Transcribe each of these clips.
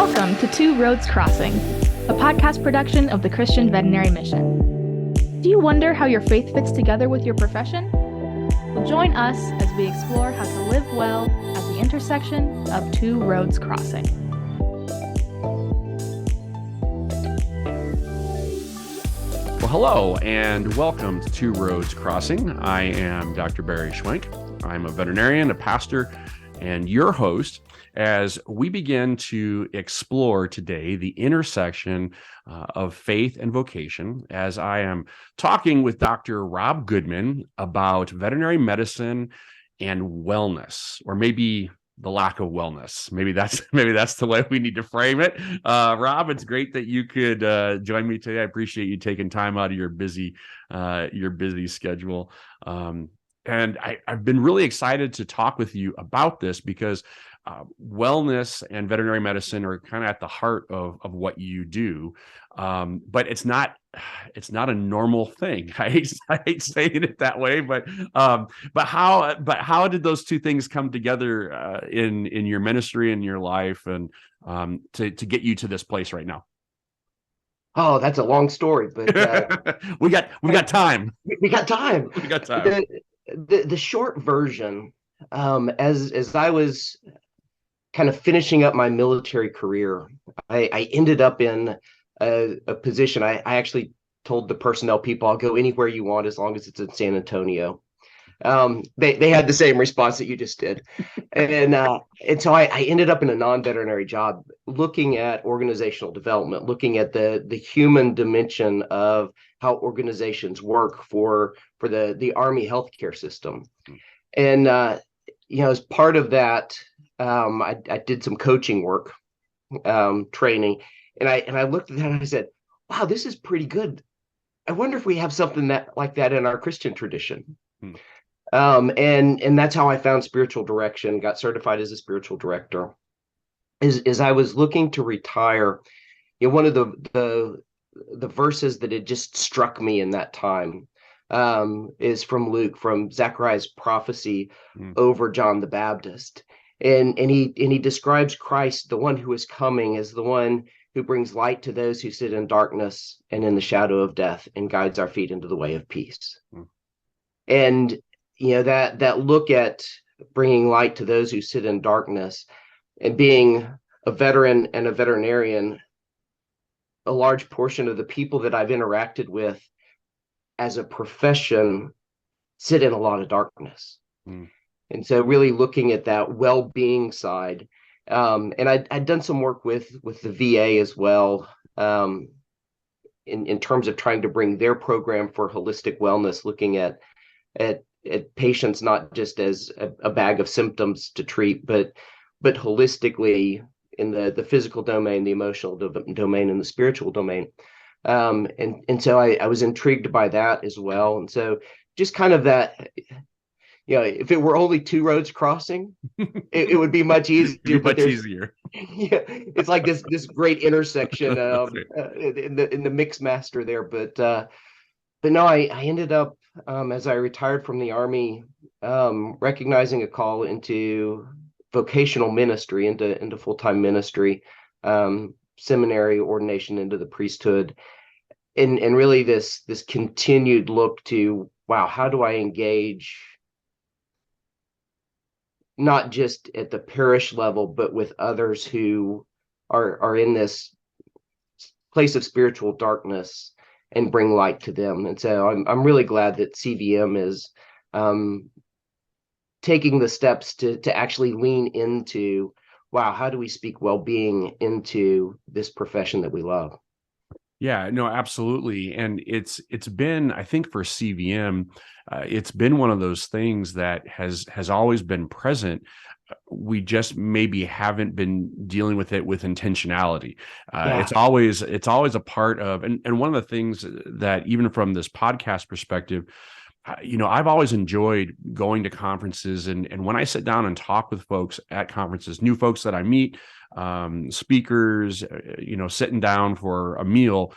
Welcome to Two Roads Crossing, a podcast production of the Christian Veterinary Mission. Do you wonder how your faith fits together with your profession? Well, join us as we explore how to live well at the intersection of two roads crossing. Well, hello and welcome to Two Roads Crossing. I am Dr. Barry Schwenk. I'm a veterinarian, a pastor, and your host as we begin to explore today the intersection of faith and vocation, as I am talking with Dr. Rob Goodman about veterinary medicine and wellness, or maybe the lack of wellness. Maybe that's the way we need to frame it. Rob, it's great that you could join me today. I appreciate you taking time out of your busy schedule. And I've been really excited to talk with you about this because wellness and veterinary medicine are kind of at the heart of what you do. But it's not a normal thing. I hate saying it that way, but how did those two things come together in your ministry and your life, and to get you to this place right now? Oh, that's a long story, but we got time. We got time. We got time. The short version, as I was kind of finishing up my military career, I ended up in a position. I actually told the personnel people, I'll go anywhere you want as long as it's in San Antonio. They had the same response that you just did. And so I ended up in a non-veterinary job looking at organizational development, looking at the human dimension of how organizations work for the Army healthcare system. And as part of that, I did some coaching work, training, and I looked at that and I said, wow, this is pretty good. I wonder if we have something like that in our Christian tradition. And that's how I found spiritual direction, got certified as a spiritual director. As I was looking to retire, one of the verses that had just struck me in that time is from Luke, from Zechariah's prophecy over John the Baptist. And he describes Christ, the one who is coming, as the one who brings light to those who sit in darkness and in the shadow of death, and guides our feet into the way of peace. And that look at bringing light to those who sit in darkness, and being a veteran and a veterinarian, a large portion of the people that I've interacted with as a profession sit in a lot of darkness. And so really looking at that well-being side, and I'd done some work with the VA as well, in terms of trying to bring their program for holistic wellness, looking at patients not just as a bag of symptoms to treat, but holistically in the physical domain, the emotional domain, and the spiritual domain. And so I was intrigued by that as well. And so just kind of that, if it were only two roads crossing, it would be much easier. Much easier. Yeah, it's like this great intersection in the mix master there. But no, I ended up, as I retired from the Army, recognizing a call into vocational ministry, into full-time ministry, seminary, ordination into the priesthood, and really this continued look to, wow, how do I engage not just at the parish level, but with others who are in this place of spiritual darkness, and bring light to them. And so I'm really glad that CVM is taking the steps to actually lean into, wow, how do we speak well-being into this profession that we love? Yeah, no, absolutely. And it's been, I think for CVM, it's been one of those things that has always been present. We just maybe haven't been dealing with it with intentionality. It's always a part of, and one of the things that, even from this podcast perspective, I've always enjoyed going to conferences, and when I sit down and talk with folks at conferences, new folks that I meet, speakers, sitting down for a meal,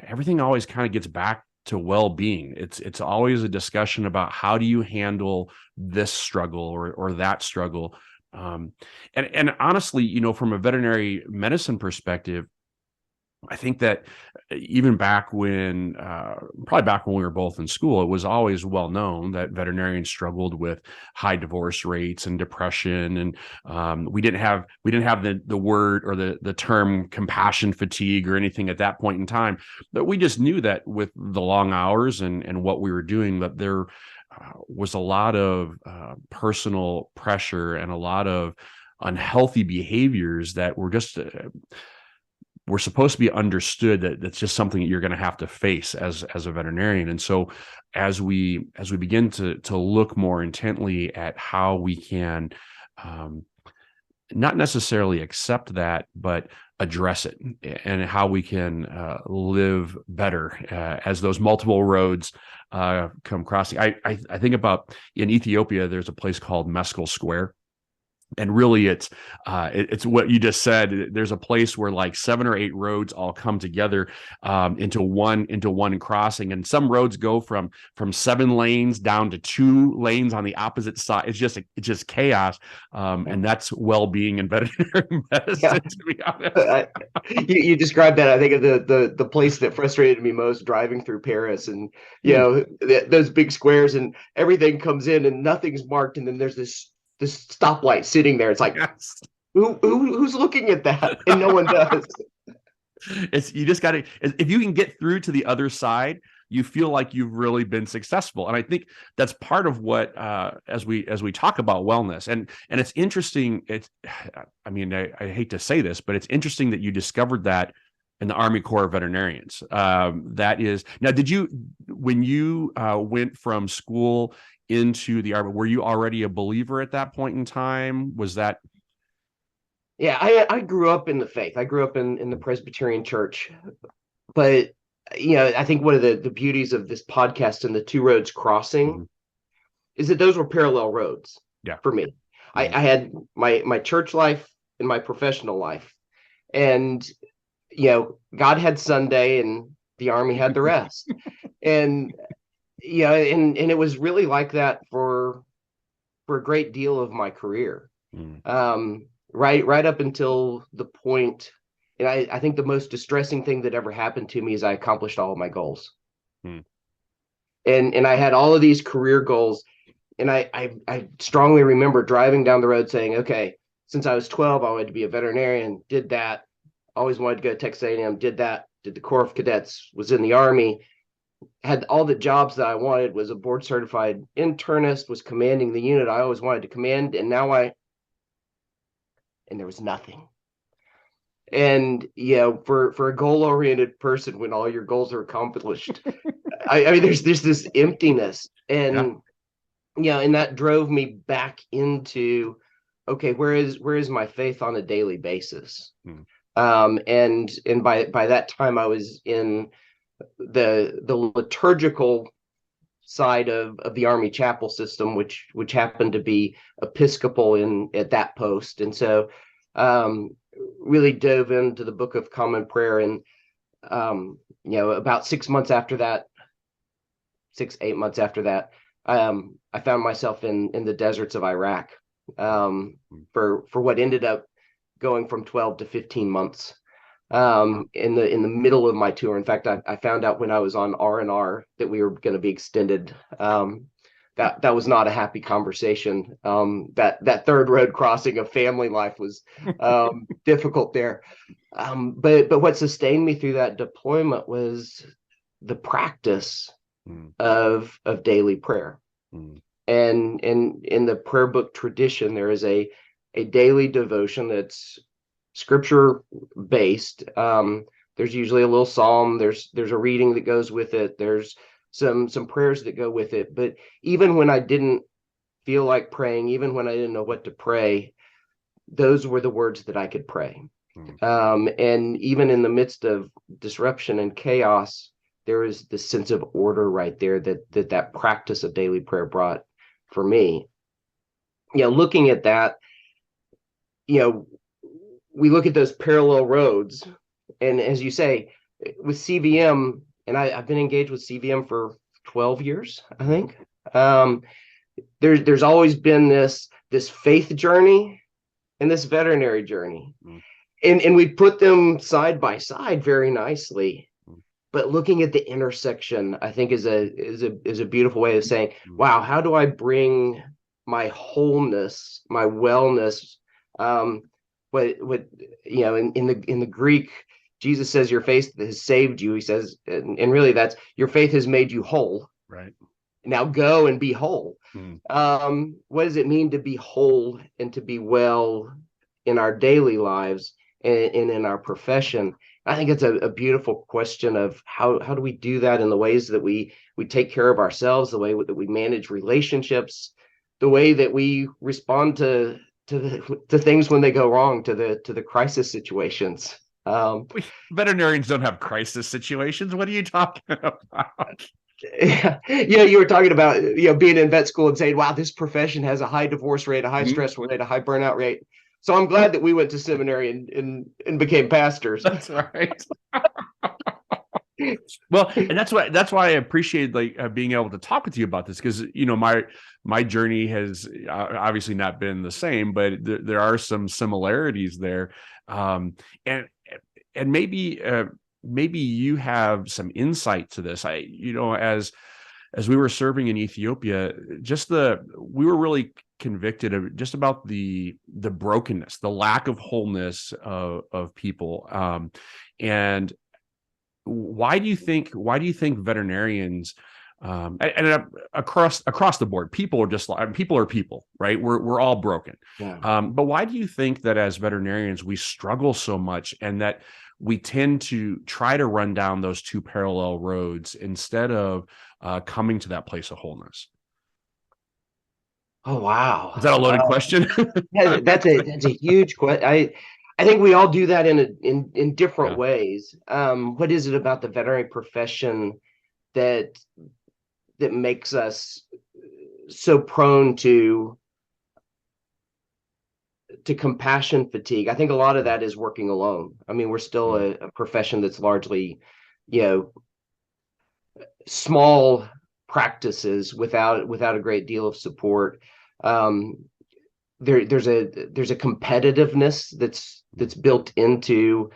everything always kind of gets back to well-being. It's always a discussion about how do you handle this struggle or that struggle, And honestly, from a veterinary medicine perspective, I think that even probably back when we were both in school, it was always well known that veterinarians struggled with high divorce rates and depression, and we didn't have the word or the term compassion fatigue or anything at that point in time. But we just knew that with the long hours and what we were doing, that there was a lot of personal pressure and a lot of unhealthy behaviors that were just we're supposed to be understood that that's just something that you're going to have to face as a veterinarian. And so as we begin to look more intently at how we can not necessarily accept that, but address it, and how we can live better as those multiple roads come crossing. I think about in Ethiopia, there's a place called Meskel Square. And really, it's what you just said. There's a place where like 7 or 8 roads all come together into one crossing, and some roads go from 7 lanes down to 2 lanes on the opposite side. It's just chaos, and that's well-being in veterinary medicine. Yeah. To be honest, you described that. I think of the place that frustrated me most driving through Paris, and those big squares, and everything comes in and nothing's marked, and then there's this stoplight sitting there. It's like, yes. who's looking at that? And no one does. You just got to, if you can get through to the other side, you feel like you've really been successful. And I think that's part of what, as we talk about wellness, and it's interesting. I hate to say this, but it's interesting that you discovered that in the Army Corps of Veterinarians. That is, now, when you went from school into the Army, were you already a believer at that point in time? Was that? Yeah, I grew up in the faith. I grew up in the Presbyterian church, but I think one of the beauties of this podcast and the Two Roads Crossing is that those were parallel roads. Yeah. For me. I had my church life and my professional life, and God had Sunday and the Army had the rest. And and it was really like that for a great deal of my career. Right up until the point, and I think the most distressing thing that ever happened to me is I accomplished all of my goals. And I had all of these career goals, and I strongly remember driving down the road saying, okay, since I was 12, I wanted to be a veterinarian, did that. Always wanted to go to Texas A&M, did that, did the Corps of Cadets, was in the Army, had all the jobs that I wanted, was a board certified internist, was commanding the unit I always wanted to command, and there was nothing. And for a goal-oriented person, when all your goals are accomplished, I mean, there's this emptiness, and and that drove me back into, okay, where is my faith on a daily basis? And by that time, I was in the liturgical side of the Army chapel system, which happened to be Episcopal at that post, and so really dove into the Book of Common Prayer. And about 8 months after that, I found myself in the deserts of Iraq for what ended up going from 12 to 15 months in the middle of my tour. In fact, I found out when I was on R&R that we were going to be extended. That was not a happy conversation. That third road crossing of family life was difficult there. But what sustained me through that deployment was the practice of daily prayer. And in the prayer book tradition, there is a daily devotion that's scripture based. There's usually a little psalm. There's a reading that goes with it. There's some prayers that go with it. But even when I didn't feel like praying, even when I didn't know what to pray, those were the words that I could pray. And even in the midst of disruption and chaos, there was this sense of order right there that practice of daily prayer brought for me. Looking at that, we look at those parallel roads, and as you say, with CVM, and I've been engaged with CVM for 12 years, I think. There's always been this faith journey, and this veterinary journey. Mm. And we put them side by side very nicely. Mm. But looking at the intersection, I think is a beautiful way of saying, Mm. wow, how do I bring my wholeness, my wellness, what in the Greek, Jesus says your faith has saved you. He says, and really that's your faith has made you whole. Right. Now go and be whole. Mm. What does it mean to be whole and to be well in our daily lives and in our profession? I think it's a beautiful question of how do we do that in the ways that we take care of ourselves, the way that we manage relationships, the way that we respond to things when they go wrong, to the crisis situations. Veterinarians don't have crisis situations. What are you talking about? You were talking about being in vet school and saying, wow, this profession has a high divorce rate, a high Mhm. stress rate, a high burnout rate. So I'm glad that we went to seminary and became pastors. That's right. Well, and that's why I appreciate like being able to talk with you about this, because my journey has obviously not been the same, but there are some similarities there, and maybe you have some insight to this. As we were serving in Ethiopia, we were really convicted of just about the brokenness, the lack of wholeness of people, and why do you think veterinarians, across the board, people are just like, people are people, right? We're all broken. Yeah. But why do you think that as veterinarians we struggle so much, and that we tend to try to run down those two parallel roads instead of coming to that place of wholeness? Oh, wow. Is that a loaded question? Yeah, that's a huge question. I think we all do that in different Yeah. ways. What is it about the veterinary profession that makes us so prone to compassion fatigue? I think a lot of that is working alone. I mean, we're still a profession that's largely, you know, small practices without a great deal of support. Um, there's a competitiveness that's built into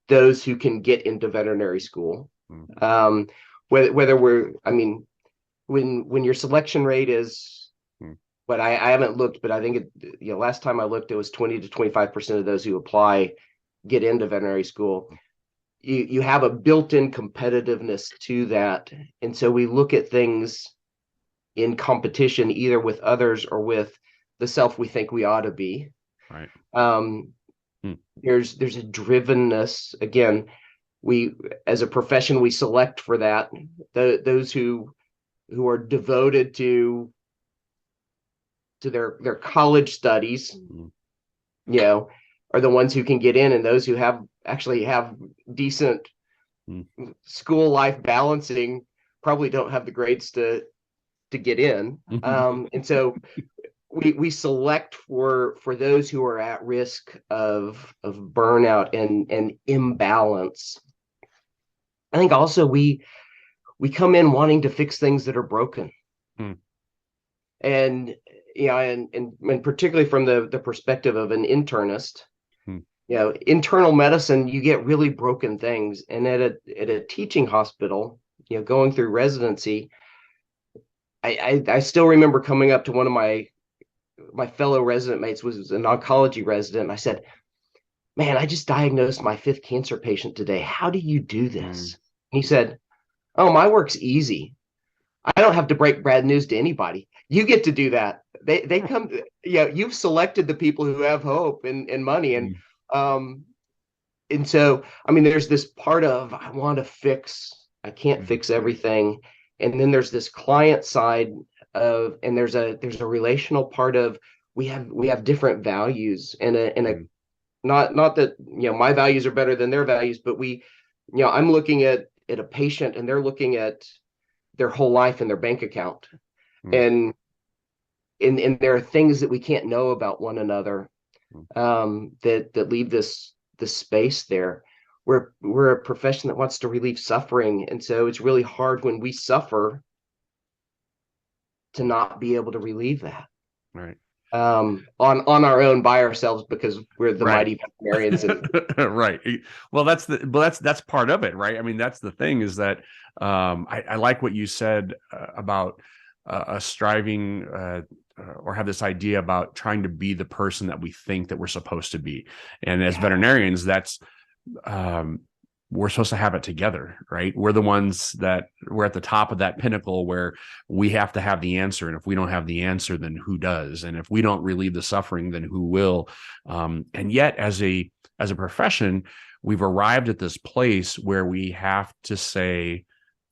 those who can get into veterinary school. Mm. Whether we're, I mean, when your selection rate is, Mm. but I haven't looked, but I think last time I looked, it was 20 to 25% of those who apply get into veterinary school. You have a built-in competitiveness to that, and so we look at things in competition, either with others or with the self we think we ought to be. Right. Um, Mm. there's a drivenness. Again, we as a profession we select for that. Those who are devoted to their college studies, Mm. are the ones who can get in, and those who actually have decent Mm. school life balancing probably don't have the grades to get in. And so we select for those who are at risk of burnout and imbalance. I think also we come in wanting to fix things that are broken. Mm. And and particularly from the perspective of an internist, Mm. internal medicine, you get really broken things. And at a teaching hospital, going through residency, I still remember coming up to one of my fellow resident mates, was an oncology resident. I said, man, I just diagnosed my fifth cancer patient today. How do you do Mm. this? He said, oh, my work's easy. I don't have to break bad news to anybody. You get to do that. They come, you've selected the people who have hope and money. Um, and so, I mean, there's this part of, I can't Mm. fix everything. And then there's this client side of, and there's a relational part of, we have different values, and a Mm. not that, my values are better than their values, but I'm looking at a patient, and they're looking at their whole life and their bank account. Mm. And there are things that we can't know about one another, that leave this space there. We're a profession that wants to relieve suffering, and so it's really hard when we suffer to not be able to relieve that. Right. on our own by ourselves because we're the Right. mighty veterinarians. And Right. Well, that's part of it, right? I mean, that's the thing is that I like what you said about striving or have this idea about trying to be the person that we think that we're supposed to be. And as yeah, veterinarians, that's um, we're supposed to have it together, right? We're the ones that we're at the top of that pinnacle where we have to have the answer. And if we don't have the answer, then who does? And if we don't relieve the suffering, then who will? And yet, as a profession, we've arrived at this place where we have to say,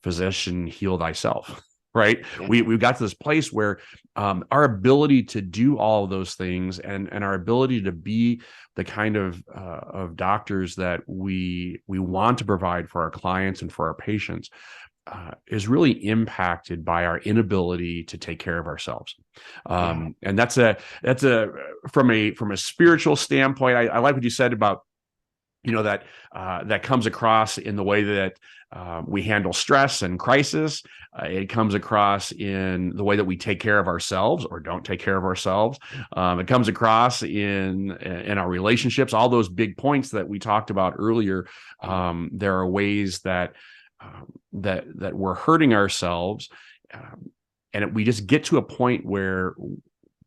physician, heal thyself. Right. yeah, We've got to this place where our ability to do all of those things and our ability to be the kind of doctors that we want to provide for our clients and for our patients is really impacted by our inability to take care of ourselves. yeah, And that's a from a spiritual standpoint. I like what you said about that that comes across in the way that we handle stress and crisis. It comes across in the way that we take care of ourselves or don't take care of ourselves. It comes across in our relationships. All those big points that we talked about earlier. There are ways that that we're hurting ourselves, and we just get to a point where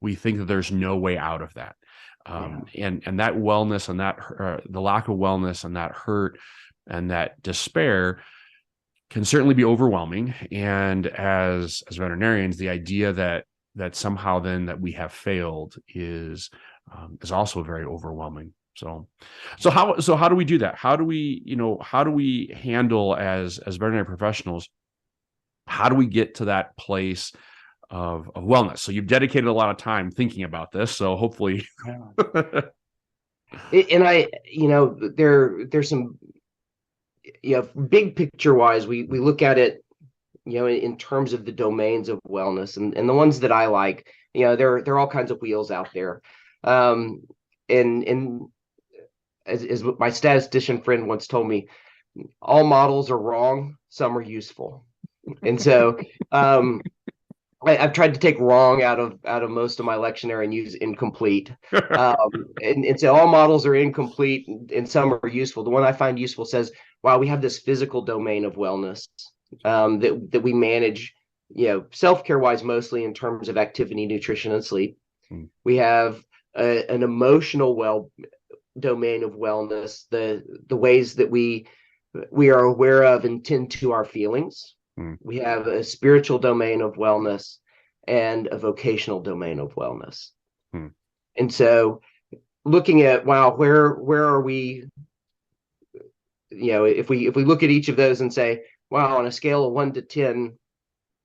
we think that there's no way out of that. And that wellness and that the lack of wellness and that hurt and that despair can certainly be overwhelming. And as veterinarians, the idea that somehow then that we have failed is also very overwhelming. So how do we do that? How do we handle as veterinary professionals? How do we get to that place of wellness? So you've dedicated a lot of time thinking about this. So hopefully, and there's some, big picture wise, we look at it, in terms of the domains of wellness, and the ones that I like, there are all kinds of wheels out there. And as my statistician friend once told me, all models are wrong, some are useful. And so I've tried to take wrong out of most of my lectionary and use incomplete. And so all models are incomplete, and some are useful. The one I find useful says, wow, we have this physical domain of wellness that we manage, self-care wise, mostly in terms of activity, nutrition, and sleep. We have an emotional domain of wellness, the ways that we are aware of and tend to our feelings. We have a spiritual domain of wellness and a vocational domain of wellness. And so looking at, wow, where are we, if we look at each of those and say, wow, on a scale of 1 to 10,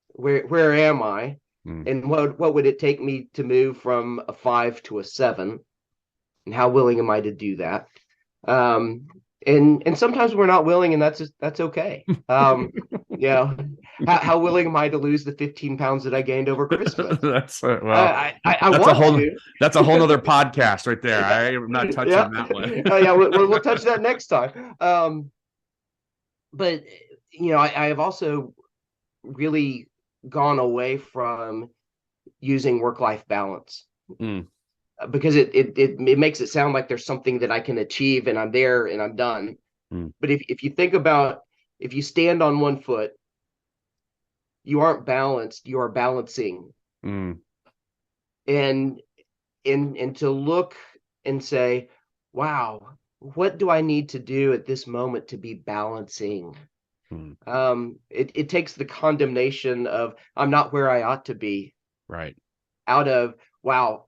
where am I? And what would it take me to move from a 5 to a 7? And how willing am I to do that? And sometimes we're not willing, and that's okay. How willing am I to lose the 15 pounds that I gained over Christmas? That's I that's want to. That's a whole nother podcast right there. I am not touching that one. Yeah, we'll touch that next time. But I have also really gone away from using work-life balance. Because it makes it sound like there's something that I can achieve and I'm there and I'm done. But if you think about, if you stand on one foot, you aren't balanced, you are balancing. And to look and say, wow, what do I need to do at this moment to be balancing? It takes the condemnation of I'm not where I ought to be, right, out of, wow,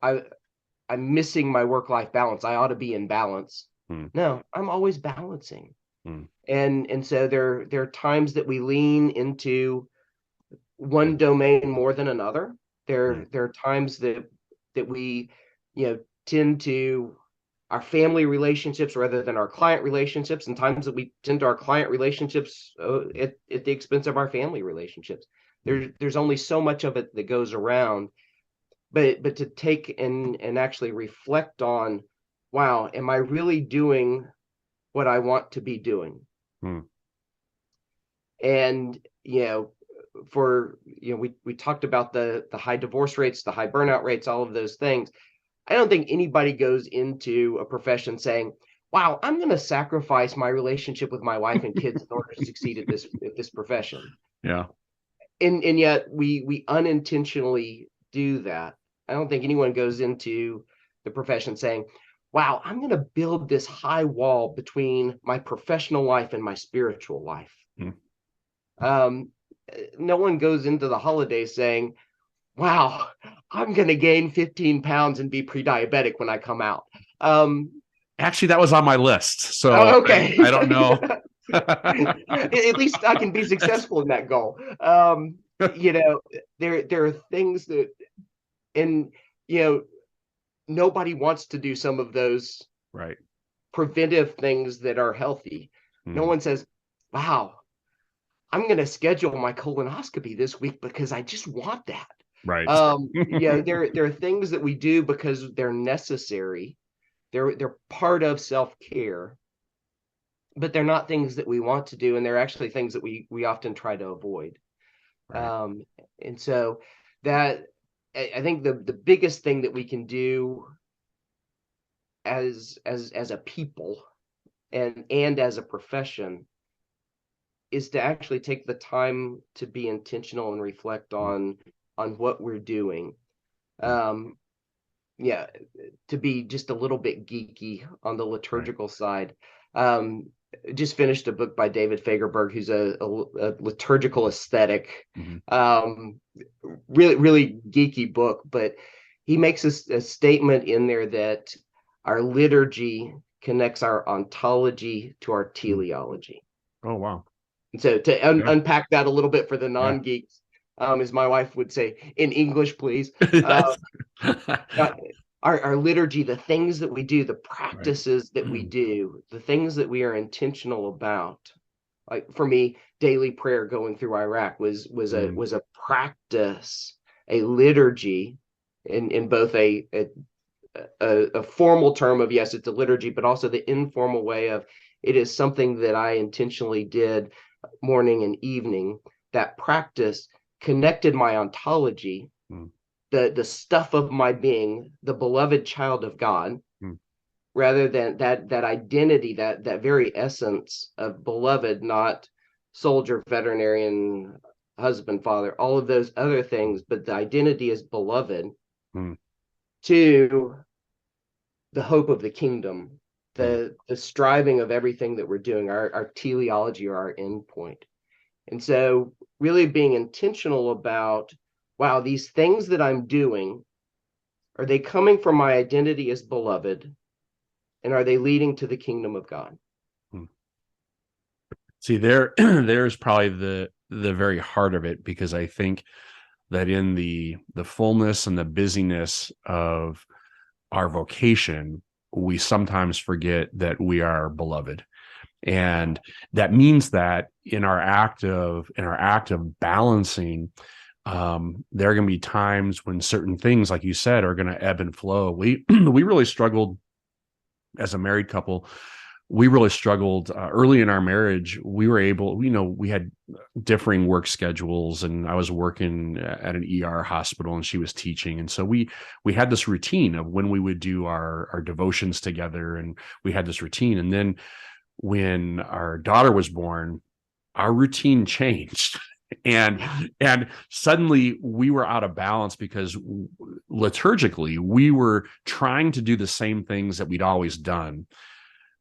I'm missing my work-life balance. I ought to be in balance. No, I'm always balancing. And so there are times that we lean into one domain more than another. There are times that we, tend to our family relationships rather than our client relationships, and times that we tend to our client relationships at the expense of our family relationships. There's only so much of it that goes around. But to take and actually reflect on, wow, am I really doing what I want to be doing? And we talked about the high divorce rates, the high burnout rates, all of those things. I don't think anybody goes into a profession saying, wow, I'm going to sacrifice my relationship with my wife and kids in order to succeed at this profession. Yeah. And yet we unintentionally do that. I don't think anyone goes into the profession saying, wow, I'm going to build this high wall between my professional life and my spiritual life. Um, no one goes into the holidays saying, wow, I'm going to gain 15 pounds and be pre-diabetic when I come out. Actually, that was on my list. So Okay. I don't know. At least I can be successful in that goal. There are things that, and nobody wants to do some of those right preventive things that are healthy. No one says, wow, I'm going to schedule my colonoscopy this week because I just want that. Right. There are things that we do because they're necessary. They're part of self-care, but they're not things that we want to do, and they're actually things that we often try to avoid. Right. And so that I think the biggest thing that we can do as a people and as a profession is to actually take the time to be intentional and reflect on what we're doing. To be just a little bit geeky on the liturgical side. Just finished a book by David Fagerberg, who's a liturgical aesthetic. Really geeky book, but he makes a statement in there that our liturgy connects our ontology to our teleology. Oh, wow. And so to unpack that a little bit for the non-geeks, as my wife would say, in English, please. Our liturgy, the things that we do, the practices that we do, the things that we are intentional about. Like for me, daily prayer going through Iraq was a practice, a liturgy, in both a formal term of, yes, it's a liturgy, but also the informal way of, it is something that I intentionally did morning and evening. That practice connected my ontology, the stuff of my being, the beloved child of God, rather than that identity, that very essence of beloved, not soldier, veterinarian, husband, father, all of those other things, but the identity is beloved, to the hope of the kingdom, the striving of everything that we're doing, our teleology or our end point. And so really being intentional about, wow, these things that I'm doing, are they coming from my identity as beloved? And are they leading to the kingdom of God? See, there's probably the very heart of it, because I think that in the fullness and the busyness of our vocation, we sometimes forget that we are beloved. And that means that in our act of balancing, there are going to be times when certain things, like you said, are going to ebb and flow. We really struggled as a married couple. We really struggled early in our marriage. We were able, we had differing work schedules, and I was working at an ER hospital and she was teaching. And so we had this routine of when we would do our devotions together, and we had this routine. And then when our daughter was born, our routine changed. And suddenly we were out of balance, because liturgically we were trying to do the same things that we'd always done,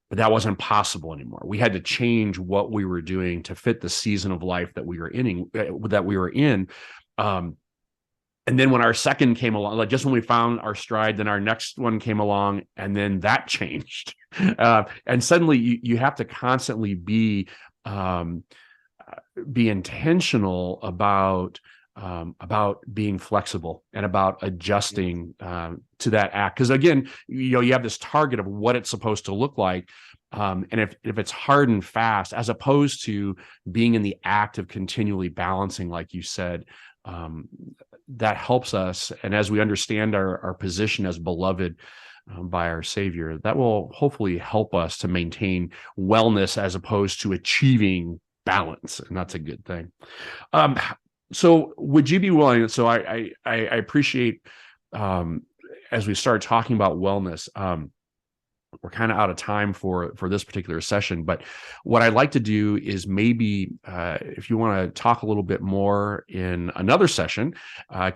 but that wasn't possible anymore. We had to change what we were doing to fit the season of life that we were in. And then when our second came along, like just when we found our stride, then our next one came along, and then that changed. And suddenly you have to constantly be intentional about being flexible and about adjusting to that act. Because again, you have this target of what it's supposed to look like. And if it's hard and fast, as opposed to being in the act of continually balancing, like you said, that helps us. And as we understand our position as beloved by our Savior, that will hopefully help us to maintain wellness as opposed to achieving balance. And that's a good thing. So would you be willing? So I appreciate as we start talking about wellness, we're kind of out of time for this particular session, but what I'd like to do is maybe if you want to talk a little bit more in another session,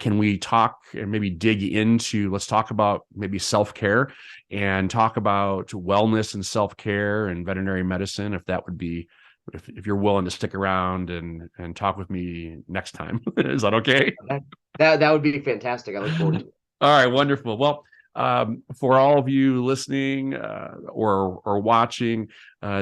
can we talk and maybe dig into, let's talk about maybe self-care and talk about wellness and self-care and veterinary medicine, if that would be, if you're willing to stick around and talk with me next time. Is that okay? That would be fantastic. I look forward to it. All right, wonderful. Well, for all of you listening or watching,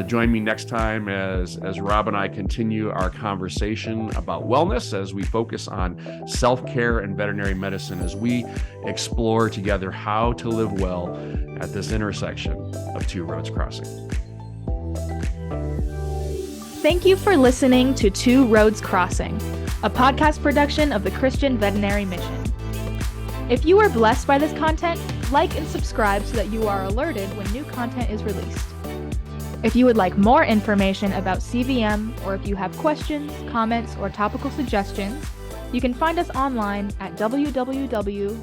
join me next time as Rob and I continue our conversation about wellness, as we focus on self-care and veterinary medicine, as we explore together how to live well at this intersection of two roads crossing. Thank you for listening to Two Roads Crossing, a podcast production of the Christian Veterinary Mission. If you are blessed by this content, like and subscribe so that you are alerted when new content is released. If you would like more information about CVM, or if you have questions, comments, or topical suggestions, you can find us online at www.cvm.org.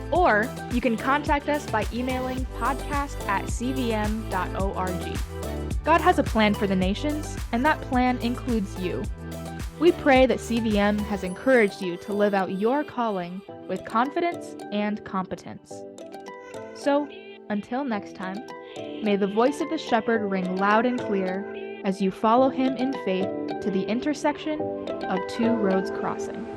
Or you can contact us by emailing podcast@cvm.org. God has a plan for the nations, and that plan includes you. We pray that CVM has encouraged you to live out your calling with confidence and competence. So, until next time, may the voice of the shepherd ring loud and clear as you follow him in faith to the intersection of two roads crossing.